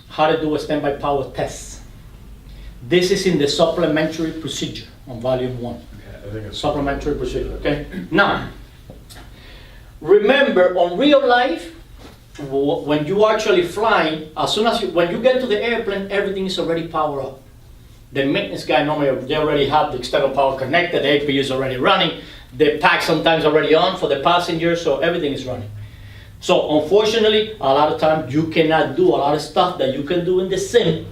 how to do a standby power test. This is in the supplementary procedure on volume 1. I think it's Supplementary procedure, okay? Now, remember on real life, when you actually flying, as soon as when you get to the airplane, everything is already powered up. The maintenance guy normally, they already have the external power connected, the APU is already running, the pack sometimes already on for the passengers, so everything is running. So unfortunately, a lot of times you cannot do a lot of stuff that you can do in the sim.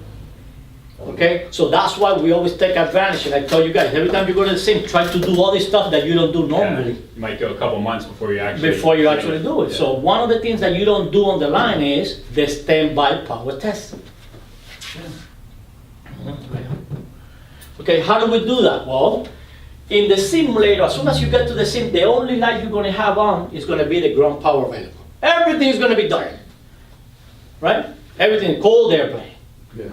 Okay, so that's why we always take advantage, and I tell you guys, every time you go to the sim, try to do all this stuff that you don't do normally. You might go a couple months before you actually do it. Yeah. So one of the things that you don't do on the line is the standby power test. Okay, how do we do that? Well, in the simulator, as soon as you get to the sim, the only light you're going to have on is going to be the ground power available. Everything is going to be dark, right? Everything, cold airplane. Yeah.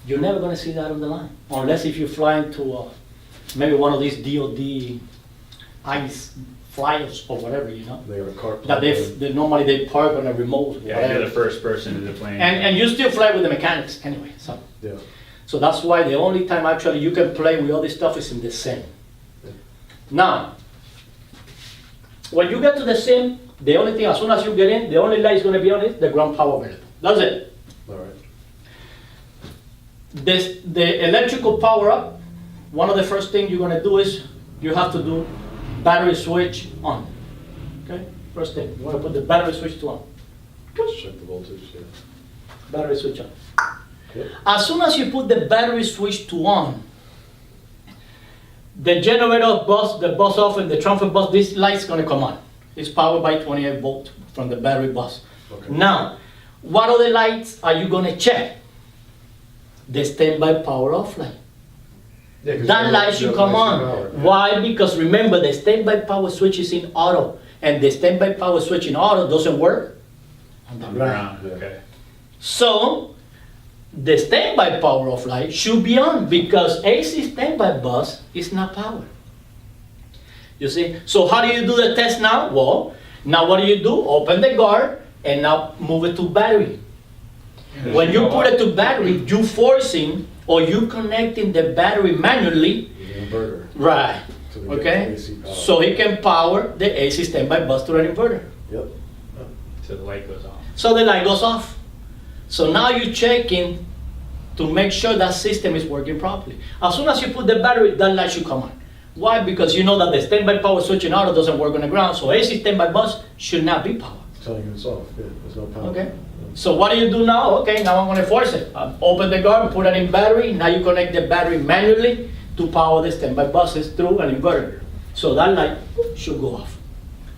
You're never going to see that on the line, unless if you're flying to maybe one of these DOD ice flyers or whatever, you know. They have a cart. That they normally they park on a remote. Yeah, whatever. you're the first person in the plane. And you still fly with the mechanics anyway. So Yeah. so that's why the only time actually you can play with all this stuff is in the sim. Yeah. Now, when you get to the sim, the only thing, as soon as you get in, the only light is going to be on is the ground power available. That's it. All right. The electrical power up, one of the first things you're going to do is you have to do battery switch on. Okay? First thing, you want to put the battery switch to on. Check the voltage. Yeah. Battery switch on. Okay. As soon as you put the battery switch to on, the generator bus, the bus off, and the transfer bus, this light's going to come on. It's powered by 28 volt from the battery bus. Okay. Now, what other lights are you going to check? The standby power off light. Yeah, 'cause That you light have should come on. power. Why? Because remember, the standby power switch is in auto, and the standby power switch in auto doesn't work on the On the ground. ground, okay. So, the standby power off light should be on because AC standby bus is not powered. You see? So how do you do the test now? Well, now what do? Open the guard and now move it to battery. When you put it to battery, you forcing or you connecting the battery manually. The inverter. Right. So we get Okay? AC power. So it can power the AC standby bus to an inverter. Yep. So the light goes off. So the light goes off. So now you're checking to make sure that system is working properly. As soon as you put the battery, that light should come on. Why? Because you know that the standby power switch in auto doesn't work on the ground, so AC standby bus should not be powered. Telling you it's off. Yeah. There's no power. Okay? So what do you do now? Okay, now I'm going to force it. Open the guard, put it in battery. Now you connect the battery manually to power the standby buses through an inverter. So that light should go off.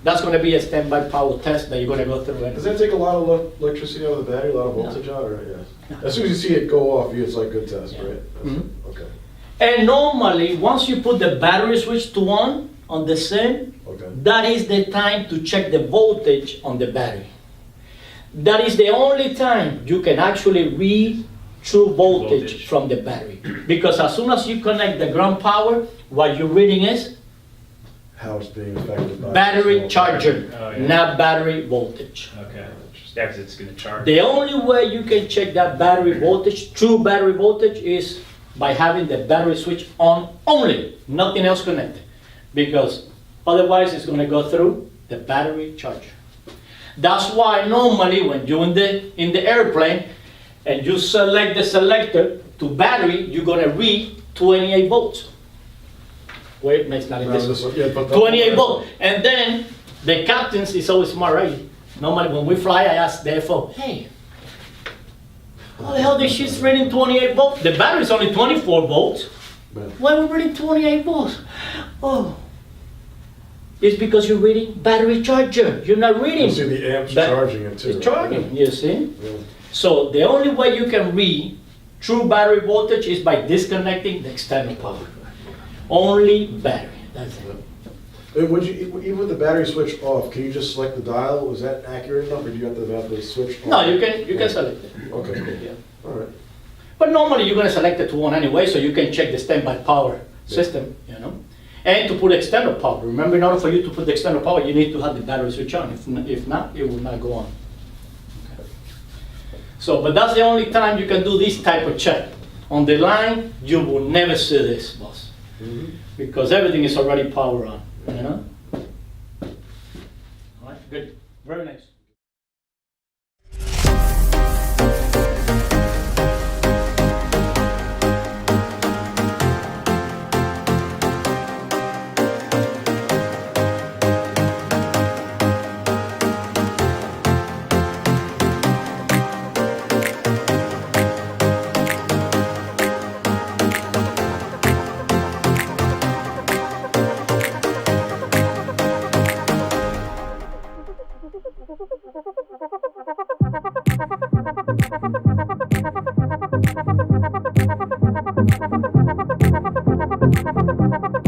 That's going to be a standby power test that you're going to go through. Does that take a lot of electricity out of the battery, a lot of voltage out, or yeah? No. As soon as you see it go off, it's like good test, Yeah. right? Mhm. Okay. And normally, once you put the battery switch to on the sim, Okay. that is the time to check the voltage on the battery. That is the only time you can actually read true voltage from the battery. Because as soon as you connect the ground power, what you're reading is How it's being affected by battery charger, Oh, yeah. not battery voltage. Okay. Yeah, because it's going to charge. The only way you can check that battery voltage, true battery voltage, is by having the battery switch on only, nothing else connected. Because otherwise it's going to go through the battery charger. That's why normally when you're in the airplane and you select the selector to battery, you're going to read 28 volts. Wait, no, it's not in No, this this one. one, yeah, but 28 volts. And then the captains is always smart, right? Normally when we fly, I ask the FO, hey, how the hell this shit's reading 28 volts? The battery's only 24 volts. Yeah. Why are we reading 28 volts? Oh, it's because you're reading battery charger. You're not reading. You see the amps Ba- charging it too. It's charging, you see? Yeah. So the only way you can read true battery voltage is by disconnecting the external power. Only battery, that's it. Would you, even with the battery switch off, can you just select the dial? Was that accurate enough, or do you have to have the switch on? No, you can select it. Okay, cool. Yeah. All right. But normally you're gonna select it to on anyway, so you can check the standby power system, you know? And to put external power, remember in order for you to put the external power, you need to have the battery switch on. If not, it will not go on. Okay. So, but that's the only time you can do this type of check. On the line, you will never see this, boss, because everything is already power on, you know? All right, good, very nice. Thank you.